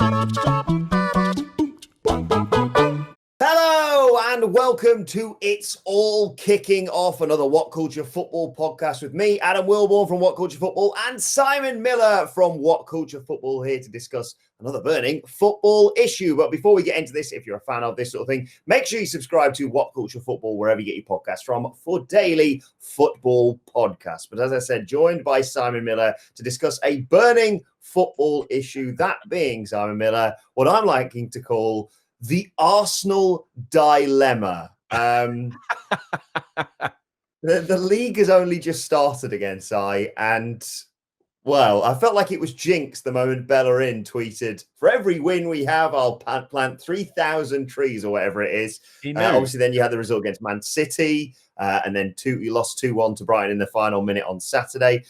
Hello and welcome to It's All Kicking Off, another WhatCulture football podcast with me, Adam Wilbourn from WhatCulture Football, and Simon Miller from WhatCulture Football, here to discuss another burning football issue. But before we get into this, if you're a fan of this sort of thing, make sure you subscribe to WhatCulture Football wherever you get your podcasts from for daily football podcasts. But as I said, joined by Simon Miller to discuss a burning football issue, that being, Simon Miller, what I'm liking to call the Arsenal dilemma. The league has only just started again, Si, and well, I felt like it was jinxed the moment Bellerin tweeted, "For every win we have, I'll plant 3,000 trees," or whatever it is. Obviously, then you had the result against Man City, and then you lost 2-1 to Brighton in the final minute on Saturday.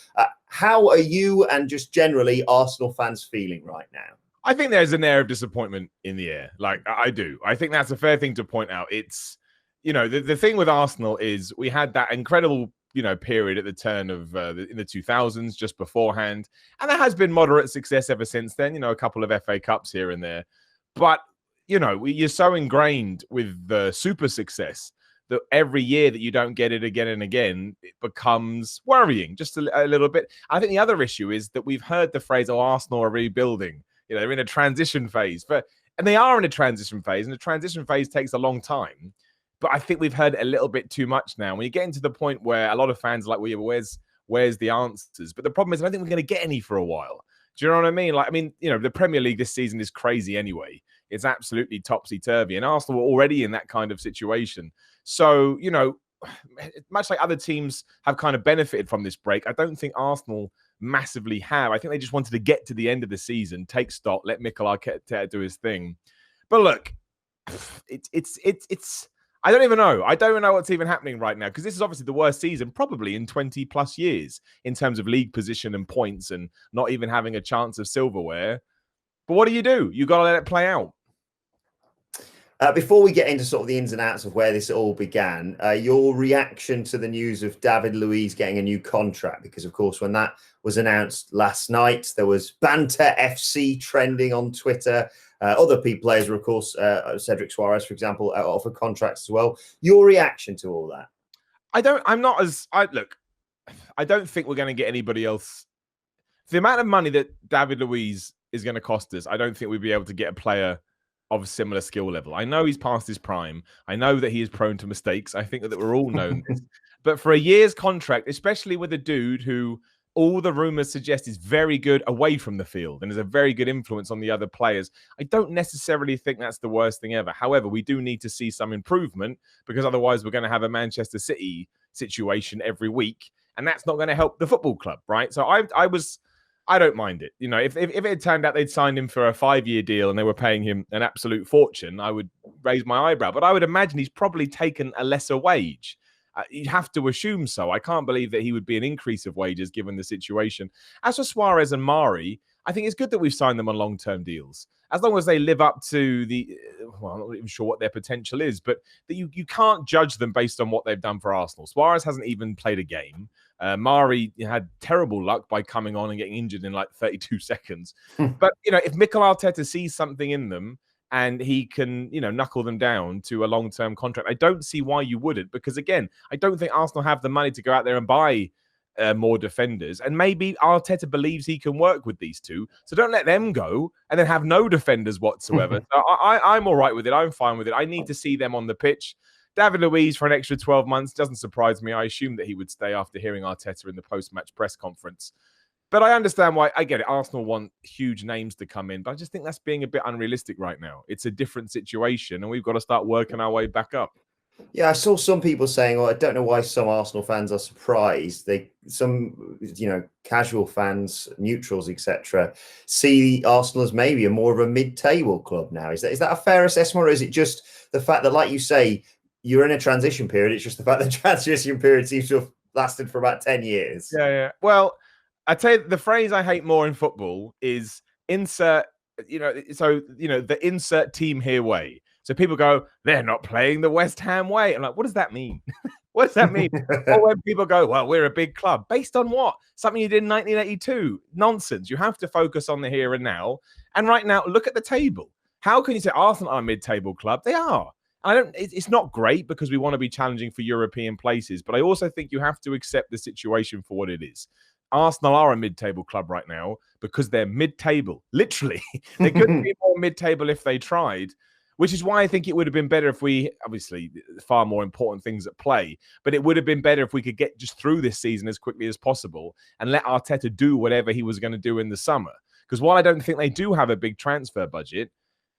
How are you and just generally Arsenal fans feeling right now? I think there's an air of disappointment in the air. Like, I do. I think that's a fair thing to point out. It's, the thing with Arsenal is we had that incredible, period at the turn of in the 2000s, just beforehand. And there has been moderate success ever since then, a couple of FA Cups here and there. But, you're so ingrained with the super success that every year that you don't get it again and again, it becomes worrying just a little bit. I think the other issue is that we've heard the phrase, Arsenal are rebuilding. They're in a transition phase, and they are in a transition phase, and the transition phase takes a long time. But I think we've heard a little bit too much now. When you get into the point where a lot of fans are like, well, where's the answers? But the problem is, I don't think we're going to get any for a while. Do you know what I mean? The Premier League this season is crazy anyway. It's absolutely topsy-turvy, and Arsenal were already in that kind of situation. So, much like other teams have kind of benefited from this break, I don't think Arsenal massively have. I think they just wanted to get to the end of the season, take stock, let Mikel Arteta do his thing. But look, it's I don't even know. I don't even know what's even happening right now, because this is obviously the worst season probably in 20 plus years in terms of league position and points and not even having a chance of silverware. But what do? You got to let it play out. Before we get into sort of the ins and outs of where this all began, your reaction to the news of David Luiz getting a new contract, because, of course, when that was announced last night, there was banter FC trending on Twitter. Other players were, of course, Cedric Suarez, for example, offered contracts as well. Your reaction to all that? I don't think we're going to get anybody else. The amount of money that David Luiz is going to cost us, I don't think we'd be able to get a player of a similar skill level. I know he's past his prime. I know that he is prone to mistakes. I think that we're all known this. But for a year's contract, especially with a dude who all the rumors suggest is very good away from the field and is a very good influence on the other players, I don't necessarily think that's the worst thing ever. However, we do need to see some improvement, because otherwise we're going to have a Manchester City situation every week, and that's not going to help the football club, right? So I don't mind it. If it had turned out they'd signed him for a 5-year deal and they were paying him an absolute fortune, I would raise my eyebrow. But I would imagine he's probably taken a lesser wage. You'd have to assume so. I can't believe that he would be an increase of wages given the situation. As for Suarez and Mari, I think it's good that we've signed them on long-term deals. As long as they live up to I'm not even sure what their potential is, but that you can't judge them based on what they've done for Arsenal. Suarez hasn't even played a game. Mari had terrible luck by coming on and getting injured in like 32 seconds. But, if Mikel Arteta sees something in them and he can, knuckle them down to a long-term contract, I don't see why you wouldn't. Because, again, I don't think Arsenal have the money to go out there and buy more defenders. And maybe Arteta believes he can work with these two. So don't let them go and then have no defenders whatsoever. So I'm all right with it. I'm fine with it. I need to see them on the pitch. David Luiz for an extra 12 months doesn't surprise me. I assume that he would stay after hearing Arteta in the post-match press conference. But I understand why. I get it. Arsenal want huge names to come in, but I just think that's being a bit unrealistic right now. It's a different situation, and we've got to start working our way back up. Yeah, I saw some people saying, well, I don't know why some Arsenal fans are surprised. Some casual fans, neutrals, etc., see Arsenal as maybe more of a mid-table club now. Is that a fair assessment, or is it just the fact that, like you say, you're in a transition period? It's just the fact that the transition period seems to have lasted for about 10 years. Yeah. Well, I tell you, the phrase I hate more in football is insert, the insert team here way. So people go, they're not playing the West Ham way. I'm like, what does that mean? What does that mean? Or when people go, well, we're a big club. Based on what? Something you did in 1982. Nonsense. You have to focus on the here and now. And right now, look at the table. How can you say Arsenal are a mid-table club? They are. It's not great because we want to be challenging for European places, but I also think you have to accept the situation for what it is. Arsenal are a mid-table club right now because they're mid-table. Literally. They couldn't be more mid-table if they tried, which is why I think it would have been better if we, obviously, far more important things at play, but it would have been better if we could get just through this season as quickly as possible and let Arteta do whatever he was going to do in the summer. Because while I don't think they do have a big transfer budget,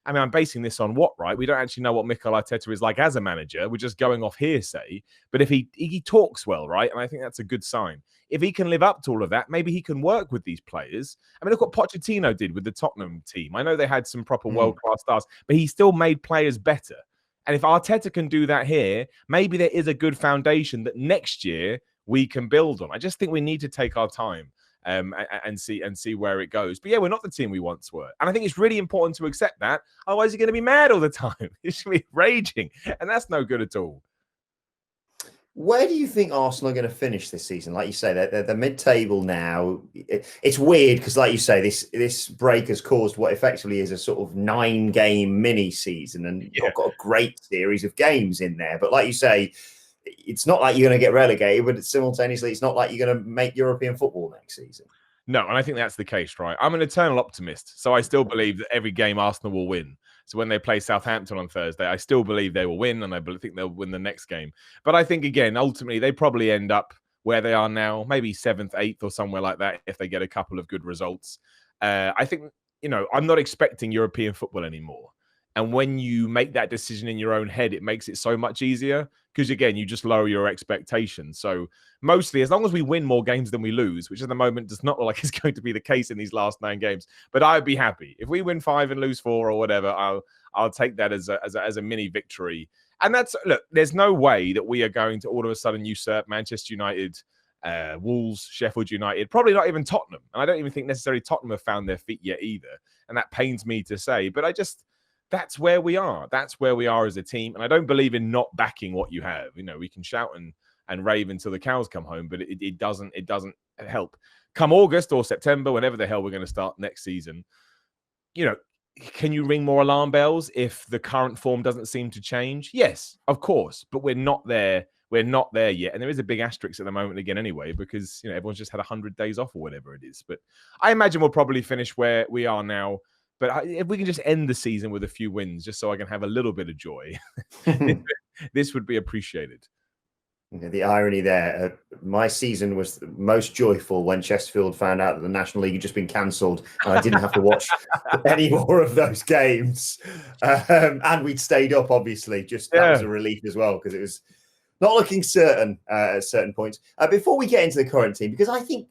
I mean, I'm basing this on what, right? We don't actually know what Mikel Arteta is like as a manager. We're just going off hearsay. But if he talks well, right? And I think that's a good sign. If he can live up to all of that, maybe he can work with these players. I mean, look what Pochettino did with the Tottenham team. I know they had some proper world-class stars, but he still made players better. And if Arteta can do that here, maybe there is a good foundation that next year we can build on. I just think we need to take our time. And see where it goes. But yeah, we're not the team we once were. And I think it's really important to accept that. Otherwise, you're going to be mad all the time. You're going to be raging. And that's no good at all. Where do you think Arsenal are going to finish this season? Like you say, they're mid-table now. It's weird because, like you say, this break has caused what effectively is a sort of 9-game mini-season. And you've got a great series of games in there. But like you say, it's not like you're going to get relegated, but simultaneously, it's not like you're going to make European football next season. No, and I think that's the case, right? I'm an eternal optimist, so I still believe that every game Arsenal will win. So when they play Southampton on Thursday, I still believe they will win, and I think they'll win the next game. But I think, again, ultimately, they probably end up where they are now, maybe 7th, 8th, or somewhere like that, if they get a couple of good results. I think, I'm not expecting European football anymore. And when you make that decision in your own head, it makes it so much easier because, again, you just lower your expectations. So mostly, as long as we win more games than we lose, which at the moment does not look like it's going to be the case in these last 9 games, but I'd be happy. If we win 5 and lose 4 or whatever, I'll take that as a mini victory. And look, there's no way that we are going to all of a sudden usurp Manchester United, Wolves, Sheffield United, probably not even Tottenham. And I don't even think necessarily Tottenham have found their feet yet either. And that pains me to say, but that's where we are. That's where we are as a team. And I don't believe in not backing what you have. We can shout and rave until the cows come home, but it doesn't help. Come August or September, whenever the hell we're going to start next season, can you ring more alarm bells if the current form doesn't seem to change? Yes, of course. But we're not there. We're not there yet. And there is a big asterisk at the moment again anyway, because everyone's just had 100 days off or whatever it is. But I imagine we'll probably finish where we are now. But if we can just end the season with a few wins, just so I can have a little bit of joy, this would be appreciated. The irony there, my season was most joyful when Chesterfield found out that the National League had just been cancelled and I didn't have to watch any more of those games. And we'd stayed up, obviously. That was a relief as well, because it was not looking certain at certain points. Before we get into the current team, because I think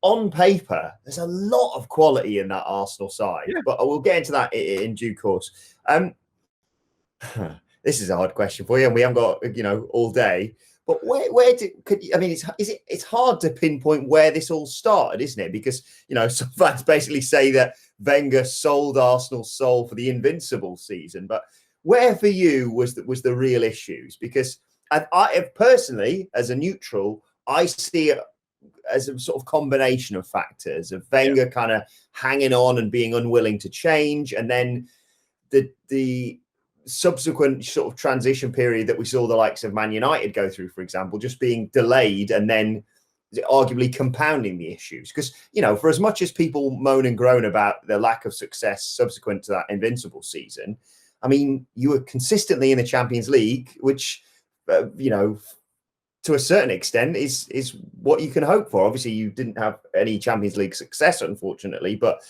on paper, there's a lot of quality in that Arsenal side, but we'll get into that in due course. This is a hard question for you, and we haven't got all day. But it's hard to pinpoint where this all started, isn't it? Because some fans basically say that Wenger sold Arsenal's soul for the invincible season. But where for you was the real issues? Because I personally, as a neutral, I see it as a sort of combination of factors of Wenger kind of hanging on and being unwilling to change, and then the subsequent sort of transition period that we saw the likes of Man United go through, for example, just being delayed and then arguably compounding the issues. Because, for as much as people moan and groan about the lack of success subsequent to that invincible season, I mean, you were consistently in the Champions League, which, to a certain extent is what you can hope for. Obviously, you didn't have any Champions League success, unfortunately, but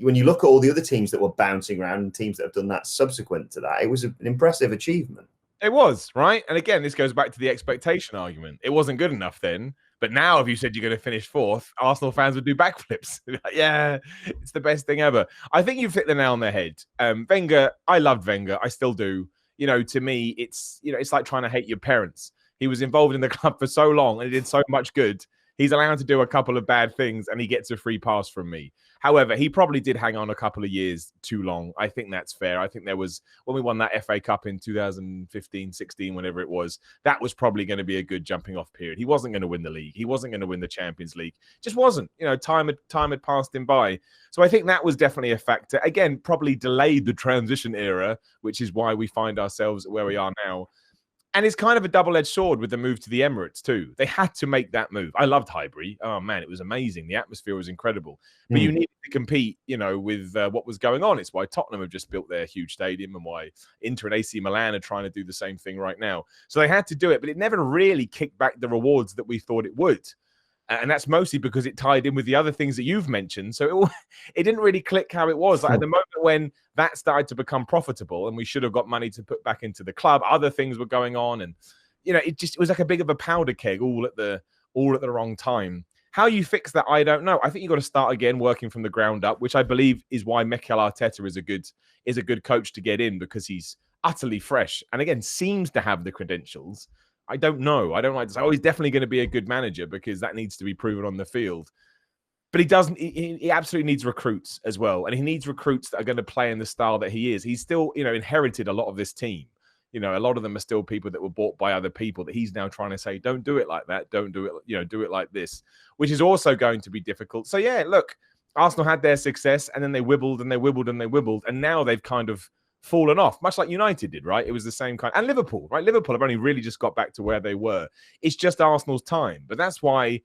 when you look at all the other teams that were bouncing around and teams that have done that subsequent to that, it was an impressive achievement. It was, right? And again, this goes back to the expectation argument. It wasn't good enough then, but now if you said you're going to finish 4th, Arsenal fans would do backflips. Yeah, it's the best thing ever. I think you've hit the nail on the head. Wenger, I loved Wenger. I still do. To me, it's like trying to hate your parents. He was involved in the club for so long and he did so much good. He's allowed to do a couple of bad things and he gets a free pass from me. However, he probably did hang on a couple of years too long. I think that's fair. I think there was, when we won that FA Cup in 2015, 16, whenever it was, that was probably going to be a good jumping off period. He wasn't going to win the league. He wasn't going to win the Champions League. Just wasn't. Time had passed him by. So I think that was definitely a factor. Again, probably delayed the transition era, which is why we find ourselves where we are now. And it's kind of a double-edged sword with the move to the Emirates too. They had to make that move. I loved Highbury. Oh man, it was amazing. The atmosphere was incredible. But you needed to compete, with what was going on. It's why Tottenham have just built their huge stadium and why Inter and AC Milan are trying to do the same thing right now. So they had to do it, but it never really kicked back the rewards that we thought it would. And that's mostly because it tied in with the other things that you've mentioned. So it didn't really click how it was. Like at the moment when that started to become profitable and we should have got money to put back into the club, other things were going on. And, it was like a big of a powder keg all at the wrong time. How you fix that, I don't know. I think you've got to start again working from the ground up, which I believe is why Mikel Arteta is a good coach to get in, because he's utterly fresh and, again, seems to have the credentials. I don't know. I don't like to say, he's definitely going to be a good manager, because that needs to be proven on the field. But he doesn't. He absolutely needs recruits as well. And he needs recruits that are going to play in the style that he is. He's still, inherited a lot of this team. A lot of them are still people that were bought by other people that he's now trying to say, don't do it like that. Don't do it, do it like this, which is also going to be difficult. So, yeah, look, Arsenal had their success and then they wibbled and they wibbled and they wibbled. And now they've kind of fallen off, much like United did, right? It was the same kind. And Liverpool, right? Liverpool have only really just got back to where they were. It's just Arsenal's time. But that's why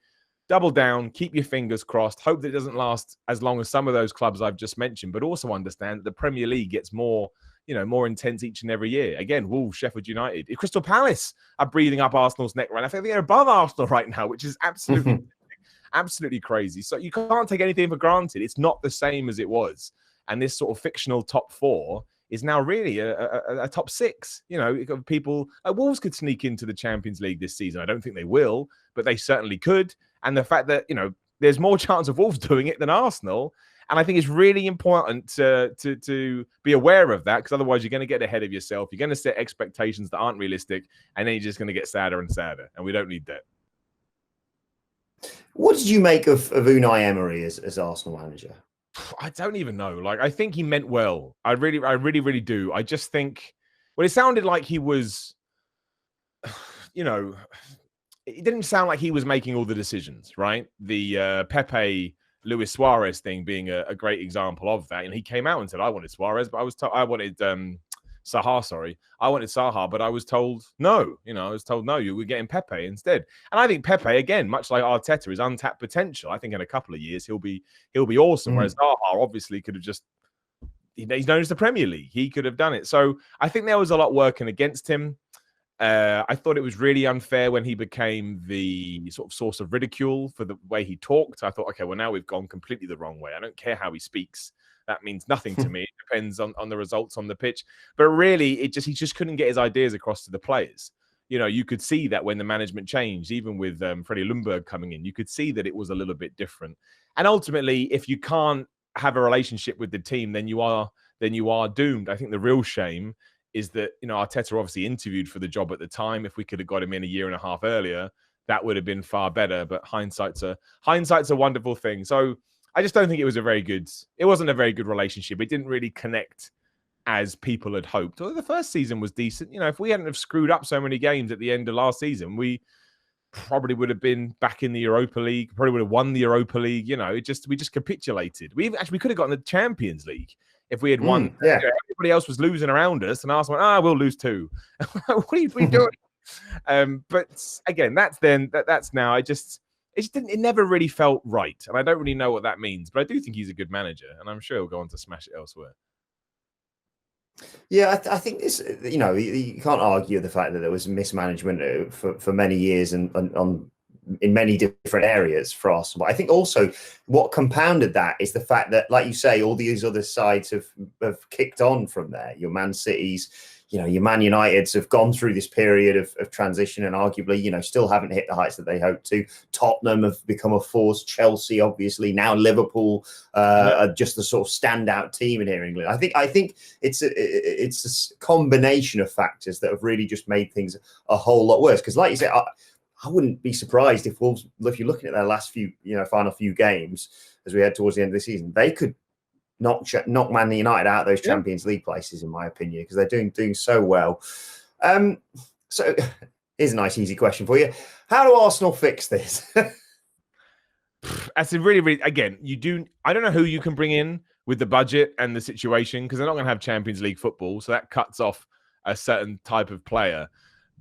double down, keep your fingers crossed, hope that it doesn't last as long as some of those clubs I've just mentioned, but also understand that the Premier League gets more intense each and every year. Again, Wolves, Sheffield United, Crystal Palace are breathing up Arsenal's neck right now. I think they're above Arsenal right now, which is absolutely, absolutely crazy. So you can't take anything for granted. It's not the same as it was. And this sort of fictional top four is now really a top six. People, Wolves could sneak into the Champions League this season. I don't think they will, but they certainly could. And the fact that, there's more chance of Wolves doing it than Arsenal. And I think it's really important to be aware of that, because otherwise you're going to get ahead of yourself. You're going to set expectations that aren't realistic, and then you're just going to get sadder and sadder. And we don't need that. What did you make of Unai Emery as Arsenal manager? I don't even know. I think he meant well. I really do. I just think, it sounded like he was, it didn't sound like he was making all the decisions, right? The Pepe Luis Suarez thing being a great example of that. And he came out and said, I wanted Suarez, but I wanted Saha, sorry. I wanted Saha, but I was told no. I was told no, you were getting Pepe instead. And I think Pepe, again, much like Arteta, is untapped potential. I think in a couple of years he'll be awesome. Whereas Saha obviously could have just, he's known as the Premier League. He could have done it. So I think there was a lot working against him. I thought it was really unfair when he became the sort of source of ridicule for the way he talked. I thought, okay, well, now we've gone completely the wrong way. I don't care how he speaks. That means nothing to me. It depends on the results on the pitch. But really, he just couldn't get his ideas across to the players. You could see that when the management changed, even with Freddie Ljungberg coming in, you could see that it was a little bit different. And ultimately, if you can't have a relationship with the team, then you are doomed. I think the real shame is that, Arteta obviously interviewed for the job at the time. If we could have got him in a year and a half earlier, that would have been far better. But hindsight's a wonderful thing. So I just don't think it wasn't a very good relationship. It didn't really connect as people had hoped. Although the first season was decent. If we hadn't have screwed up so many games at the end of last season, we probably would have been back in the Europa League, probably would have won the Europa League. We just capitulated. We could have gotten the Champions League if we had won. Yeah. Everybody else was losing around us, and Arsenal went, we'll lose too. What are we doing? But again, that's now. It never really felt right, and I don't really know what that means. But I do think he's a good manager, and I'm sure he'll go on to smash it elsewhere. Yeah, I think this. You can't argue the fact that there was mismanagement for many years and in many different areas for Arsenal. But I think also what compounded that is the fact that, like you say, all these other sides have kicked on from there. Your Man Cities, your Man Uniteds have gone through this period of transition and arguably, still haven't hit the heights that they hoped to. Tottenham have become a force. Chelsea, obviously, now Liverpool are just the sort of standout team in here in England. I think it's a combination of factors that have really just made things a whole lot worse. Because, like you said, I wouldn't be surprised if Wolves, if you're looking at their last few, final few games, as we head towards the end of the season, they could knock Man United out of those Champions League places, in my opinion, because they're doing so well. So here's a nice, easy question for you. How do Arsenal fix this? That's a really, again, I don't know who you can bring in with the budget and the situation, because they're not going to have Champions League football. So that cuts off a certain type of player.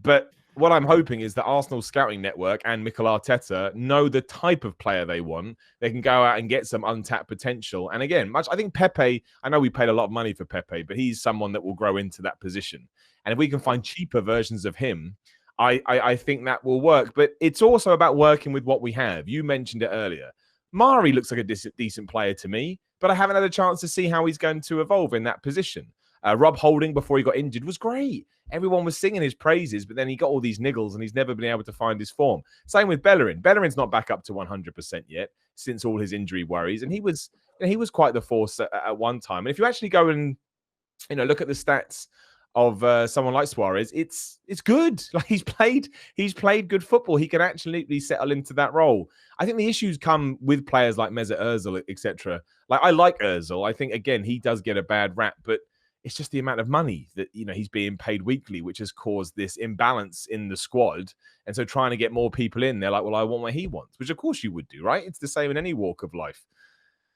But what I'm hoping is that Arsenal's scouting network and Mikel Arteta know the type of player they want. They can go out and get some untapped potential. And again, I think Pepe, I know we paid a lot of money for Pepe, but he's someone that will grow into that position. And if we can find cheaper versions of him, I think that will work. But it's also about working with what we have. You mentioned it earlier. Mari looks like a decent player to me, but I haven't had a chance to see how he's going to evolve in that position. Rob Holding, before he got injured, was great. Everyone was singing his praises, but then he got all these niggles and he's never been able to find his form. Same with Bellerin. Bellerin's not back up to 100% yet since all his injury worries. And he was quite the force at one time. And if you actually go and look at the stats of someone like Suarez, it's good. Like he's played good football. He can actually settle into that role. I think the issues come with players like Mesut Ozil, etc. Like I like Ozil. I think again he does get a bad rap, but it's just the amount of money that he's being paid weekly, which has caused this imbalance in the squad. And so trying to get more people in, they're like, well, I want what he wants, which of course you would do, right? It's the same in any walk of life.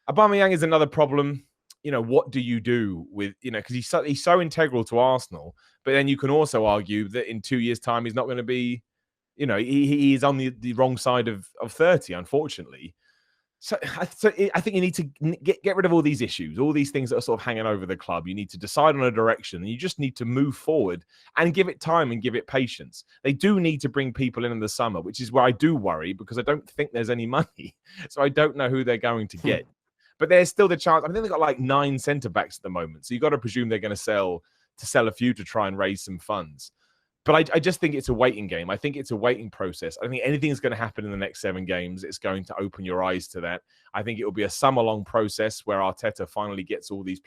Aubameyang is another problem. What do you do with, because he's so integral to Arsenal, but then you can also argue that in 2 years' time, he's not going to be, he's on the wrong side of 30, unfortunately. So I think you need to get rid of all these issues, all these things that are sort of hanging over the club. You need to decide on a direction, and you just need to move forward and give it time and give it patience. They do need to bring people in the summer, which is where I do worry because I don't think there's any money. So I don't know who they're going to get. But there's still the chance. I think they've got like 9 centre-backs at the moment. So you've got to presume they're going to sell a few to try and raise some funds. But I just think it's a waiting game. I think it's a waiting process. I think anything's going to happen in the next 7 games. It's going to open your eyes to that. I think it will be a summer-long process where Arteta finally gets all these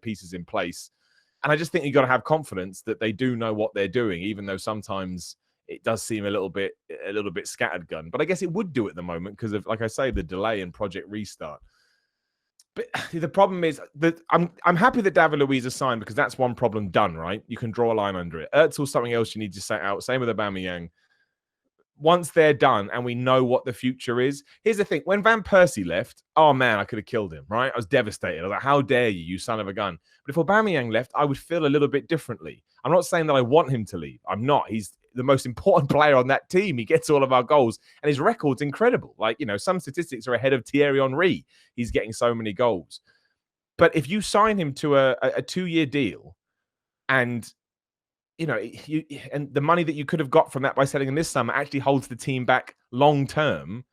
pieces in place. And I just think you've got to have confidence that they do know what they're doing, even though sometimes it does seem a little bit scattergun. But I guess it would do at the moment because of, like I say, the delay in Project Restart. But the problem is that I'm happy that David Luiz is signed because that's one problem done, right? You can draw a line under it. Özil's something else you need to set out. Same with Aubameyang. Once they're done and we know what the future is, here's the thing. When Van Persie left, oh man, I could have killed him, right? I was devastated. I was like, how dare you, you son of a gun. But if Aubameyang left, I would feel a little bit differently. I'm not saying that I want him to leave. I'm not. He's the most important player on that team. He gets all of our goals and his record's incredible. Like, some statistics are ahead of Thierry Henry. He's getting so many goals. But if you sign him to a 2-year deal and and the money that you could have got from that by selling him this summer actually holds the team back long term,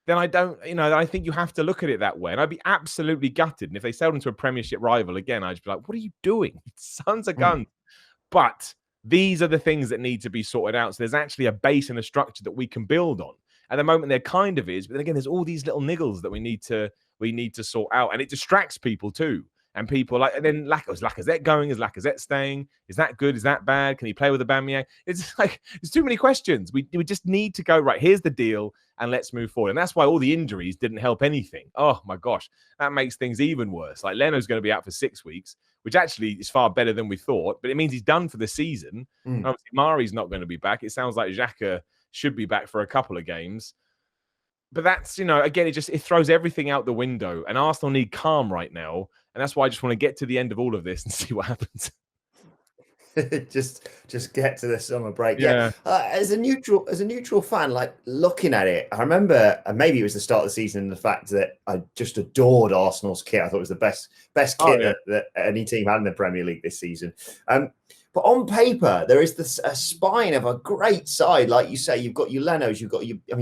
then I think you have to look at it that way. And I'd be absolutely gutted. And if they sold him to a Premiership rival again, I'd be like, what are you doing? Sons of guns. But these are the things that need to be sorted out. So there's actually a base and a structure that we can build on. At the moment, there kind of is. But then again, there's all these little niggles that we need to sort out. And it distracts people too. And people is Lacazette going? Is Lacazette staying? Is that good? Is that bad? Can he play with Aubameyang? It's like, there's too many questions. We just need to go, right, here's the deal and let's move forward. And that's why all the injuries didn't help anything. Oh my gosh, that makes things even worse. Like Leno's going to be out for 6 weeks, which actually is far better than we thought, but it means he's done for the season. Obviously, Mari's not going to be back. It sounds like Xhaka should be back for a couple of games. But that's, again, it throws everything out the window. And Arsenal need calm right now. And that's why I just want to get to the end of all of this and see what happens. just get to the summer break. Yeah. As a neutral fan, like looking at it, I remember, and maybe it was the start of the season, and the fact that I just adored Arsenal's kit. I thought it was the best kit that any team had in the Premier League this season. But on paper, there is a spine of a great side. Like you say, you've got your Lenos,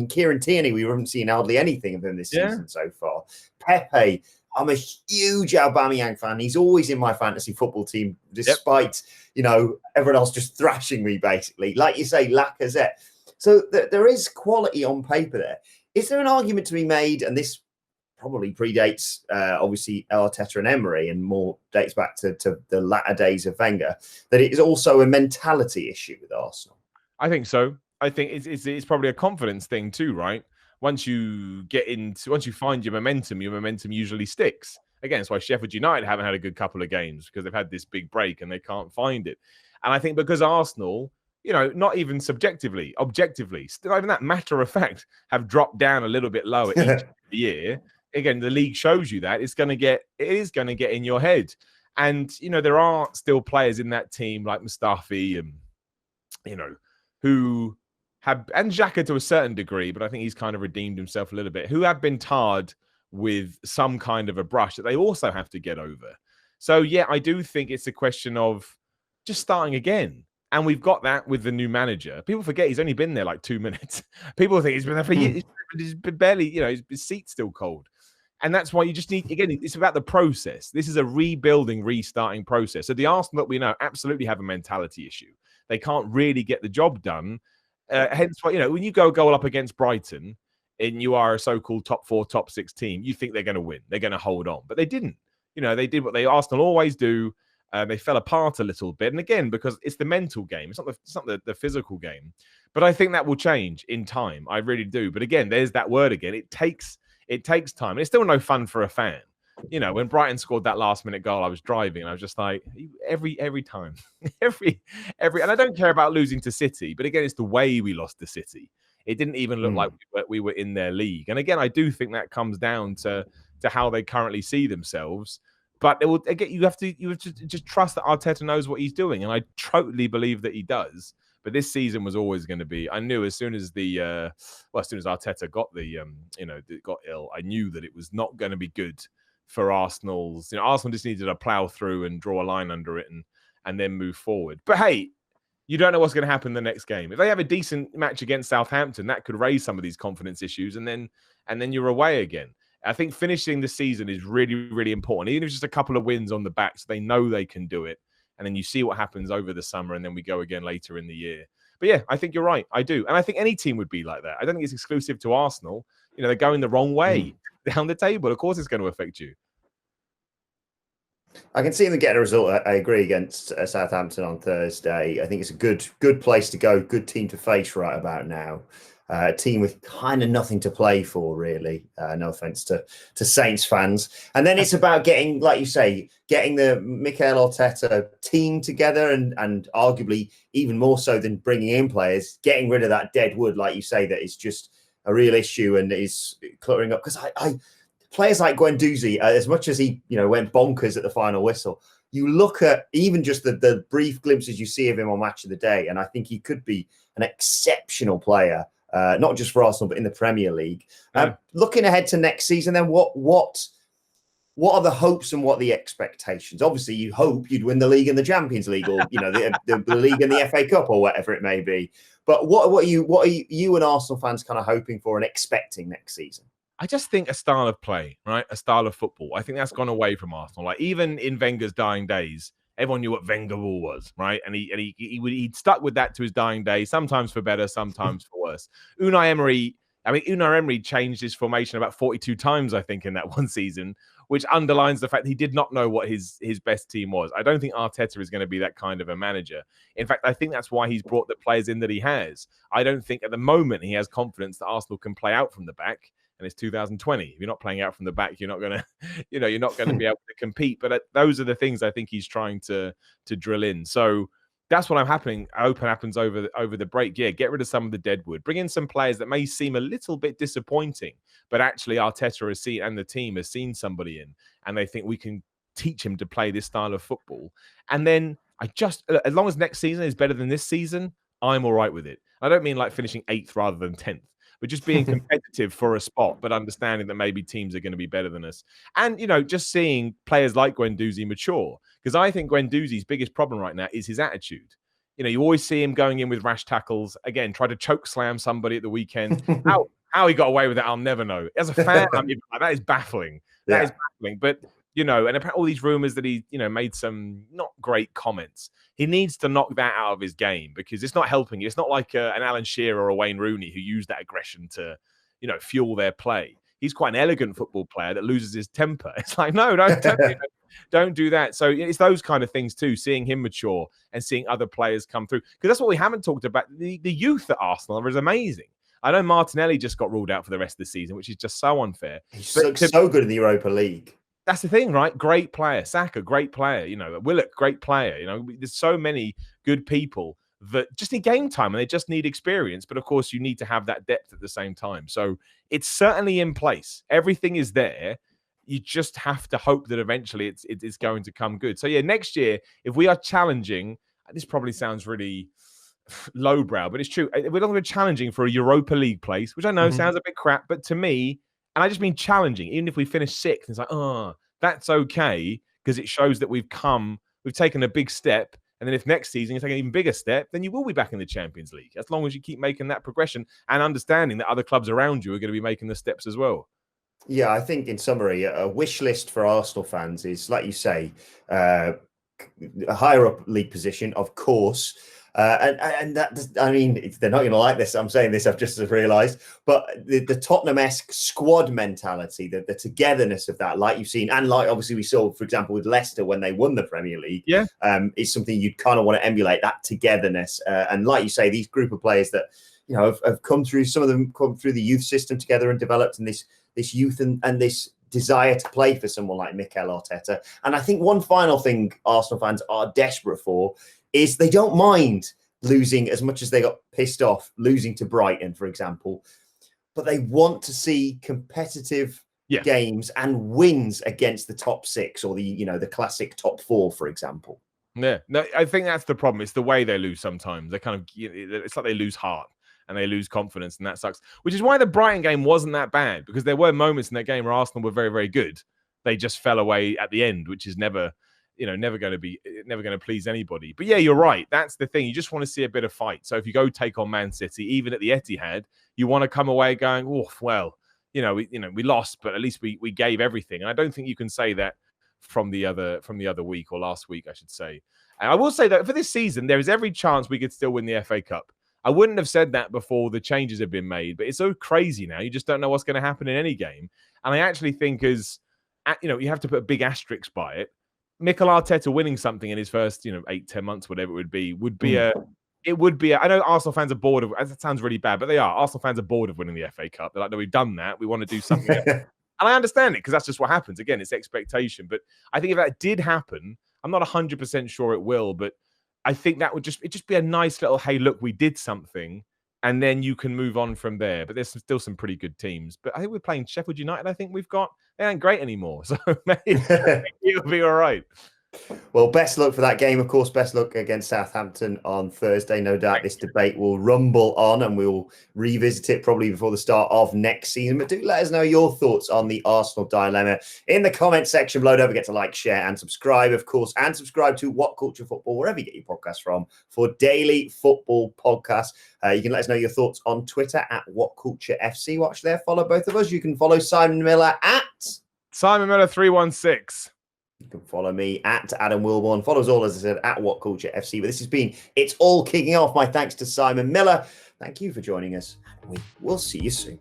Kieran Tierney, we haven't seen hardly anything of him this season so far. Pepe, I'm a huge Aubameyang fan. He's always in my fantasy football team, despite, everyone else just thrashing me, basically. Like you say, Lacazette. So there is quality on paper there. Is there an argument to be made, and this probably predates, obviously, Arteta and Emery and more dates back to the latter days of Wenger, that it is also a mentality issue with Arsenal? I think so. I think it's probably a confidence thing too, right? once you find your momentum usually sticks. Again, that's why Sheffield United haven't had a good couple of games, because they've had this big break and they can't find it. And I think because Arsenal, not even subjectively, objectively, still even that matter of fact, have dropped down a little bit lower each year. Again, the league shows you that it is going to get in your head. And, there are still players in that team like Mustafi and, who have, and Xhaka to a certain degree, but I think he's kind of redeemed himself a little bit, who have been tarred with some kind of a brush that they also have to get over. So, yeah, I do think it's a question of just starting again. And we've got that with the new manager. People forget he's only been there like 2 minutes. People think he's been there for years. He's been barely, his seat's still cold. And that's why you just need, again, it's about the process. This is a rebuilding, restarting process. So the Arsenal that we know absolutely have a mentality issue. They can't really get the job done. Hence why, when you go up against Brighton and you are a so-called top 4, top 6 team, you think they're going to win. They're going to hold on. But they didn't. They did what Arsenal always do. They fell apart a little bit. And again, because it's the mental game. It's not the physical game. But I think that will change in time. I really do. But again, there's that word again. It takes time. And it's still no fun for a fan. When Brighton scored that last-minute goal, I was driving, and I was just like, every time. every. And I don't care about losing to City. But again, it's the way we lost to City. It didn't even look like we were in their league. And again, I do think that comes down to how they currently see themselves. But you have to just trust that Arteta knows what he's doing, and I totally believe that he does. But this season was always going to be. I knew as soon as Arteta got got ill, I knew that it was not going to be good for Arsenal's. Arsenal just needed to plow through and draw a line under it and then move forward. But hey, you don't know what's going to happen in the next game. If they have a decent match against Southampton, that could raise some of these confidence issues, and then you're away again. I think finishing the season is really, really important. Even if it's just a couple of wins on the back, so they know they can do it. And then you see what happens over the summer, and then we go again later in the year. But yeah, I think you're right. I do. And I think any team would be like that. I don't think it's exclusive to Arsenal. They're going the wrong way down the table. Of course it's going to affect you. I can see them getting a result. I agree, against Southampton on Thursday. I think it's a good place to go, good team to face right about now. A team with kind of nothing to play for, really. No offense to Saints fans. And then it's about getting, like you say, getting the Mikel Arteta team together, and arguably even more so than bringing in players, getting rid of that dead wood, like you say, that is just a real issue and is cluttering up. Because players like Guendouzi, as much as he went bonkers at the final whistle, you look at even just the brief glimpses you see of him on Match of the Day, and I think he could be an exceptional player. Not just for Arsenal, but in the Premier League. Looking ahead to next season, then what are the hopes and what are the expectations? Obviously, you hope you'd win the league and the Champions League, or the league and the FA Cup, or whatever it may be. But what are you and Arsenal fans kind of hoping for and expecting next season? I just think a style of play, right? A style of football. I think that's gone away from Arsenal. Like, even in Wenger's dying days, everyone knew what Wenger was, right? And he stuck with that to his dying day, sometimes for better, sometimes for worse. Unai Emery changed his formation about 42 times, I think, in that one season, which underlines the fact that he did not know what his best team was. I don't think Arteta is going to be that kind of a manager. In fact, I think that's why he's brought the players in that he has. I don't think at the moment he has confidence that Arsenal can play out from the back. And it's 2020. If you're not playing out from the back, you're not going to, you're not going to be able to compete. But those are the things I think he's trying to drill in. So that's what I hope happens over the break. Yeah, get rid of some of the deadwood. Bring in some players that may seem a little bit disappointing, but actually Arteta has seen, and the team has seen somebody in, and they think we can teach him to play this style of football. And then as long as next season is better than this season, I'm all right with it. I don't mean like finishing 8th rather than 10th. But just being competitive for a spot, but understanding that maybe teams are going to be better than us. And, just seeing players like Guendouzi mature. Because I think Guendouzi's biggest problem right now is his attitude. You always see him going in with rash tackles. Again, try to choke slam somebody at the weekend. How he got away with it, I'll never know. As a fan, that is baffling. That is baffling. But, and apparently all these rumors that he, made some not great comments. He needs to knock that out of his game, because it's not helping you. It's not like an Alan Shearer or a Wayne Rooney who use that aggression to, fuel their play. He's quite an elegant football player that loses his temper. It's like, no, don't do that. So it's those kind of things too, seeing him mature and seeing other players come through. Because that's what we haven't talked about. The youth at Arsenal is amazing. I know Martinelli just got ruled out for the rest of the season, which is just so unfair. He's so good in the Europa League. That's the thing, right? Great player. Saka, great player. Willock, great player. There's so many good people that just need game time and they just need experience. But of course, you need to have that depth at the same time. So it's certainly in place. Everything is there. You just have to hope that eventually it's going to come good. So yeah, next year, if we are challenging, this probably sounds really lowbrow, but it's true. We're not going to be challenging for a Europa League place, which I know sounds a bit crap, but to me, and I just mean challenging, even if we finish sixth, it's like, oh, that's okay, because it shows that we've taken a big step. And then if next season you take an even bigger step, then you will be back in the Champions League, as long as you keep making that progression and understanding that other clubs around you are going to be making the steps as well. Yeah, I think in summary, a wish list for Arsenal fans is, like you say, a higher up league position, of course. And that, I mean, they're not going to like this. I'm saying this, I've just realised, but the Tottenham-esque squad mentality, the togetherness of that, like you've seen, and like obviously we saw, for example, with Leicester when they won the Premier League, is something you'd kind of want to emulate, that togetherness. And like you say, these group of players that have come through, some of them come through the youth system together and developed in this youth and this desire to play for someone like Mikel Arteta. And I think one final thing Arsenal fans are desperate for is they don't mind losing as much as they got pissed off losing to Brighton, for example, but they want to see competitive games and wins against the top six or the classic top four, for example. Yeah, no, I think that's the problem. It's the way they lose sometimes. They it's like they lose heart and they lose confidence, and that sucks. Which is why the Brighton game wasn't that bad, because there were moments in that game where Arsenal were very, very good. They just fell away at the end, which is never going to please anybody. But yeah, you're right. That's the thing. You just want to see a bit of fight. So if you go take on Man City, even at the Etihad, you want to come away going, oh, well, we lost, but at least we gave everything. And I don't think you can say that from the other week, or last week, I should say. And I will say that for this season, there is every chance we could still win the FA Cup. I wouldn't have said that before the changes have been made, but it's so crazy now. You just don't know what's going to happen in any game. And I actually think you have to put a big asterisk by it. Mikel Arteta winning something in his first, 8-10 months, whatever it would be I know Arsenal fans are bored of, that sounds really bad, but they are. Arsenal fans are bored of winning the FA Cup. They're like, no, we've done that. We want to do something else. And I understand it, because that's just what happens. Again, it's expectation. But I think if that did happen, I'm not 100% sure it will, but I think that would just be a nice little, hey, look, we did something, and then you can move on from there. But there's still some pretty good teams. But I think we're playing Sheffield United. I think they ain't great anymore. So maybe it'll be all right. Well, best luck for that game. Of course, best luck against Southampton on Thursday. No doubt this debate will rumble on, and we'll revisit it probably before the start of next season. But do let us know your thoughts on the Arsenal dilemma in the comment section below. Don't forget to like, share, and subscribe, of course, and subscribe to WhatCulture Football, wherever you get your podcasts from, for daily football podcasts. You can let us know your thoughts on Twitter at WhatCultureFC. Watch there. Follow both of us. You can follow Simon Miller at Simon Miller 316. You can follow me at Adam Wilbourn. Follow us all, as I said, at WhatCultureFC. But this has been It's All Kicking Off. My thanks to Simon Miller. Thank you for joining us. And we will see you soon.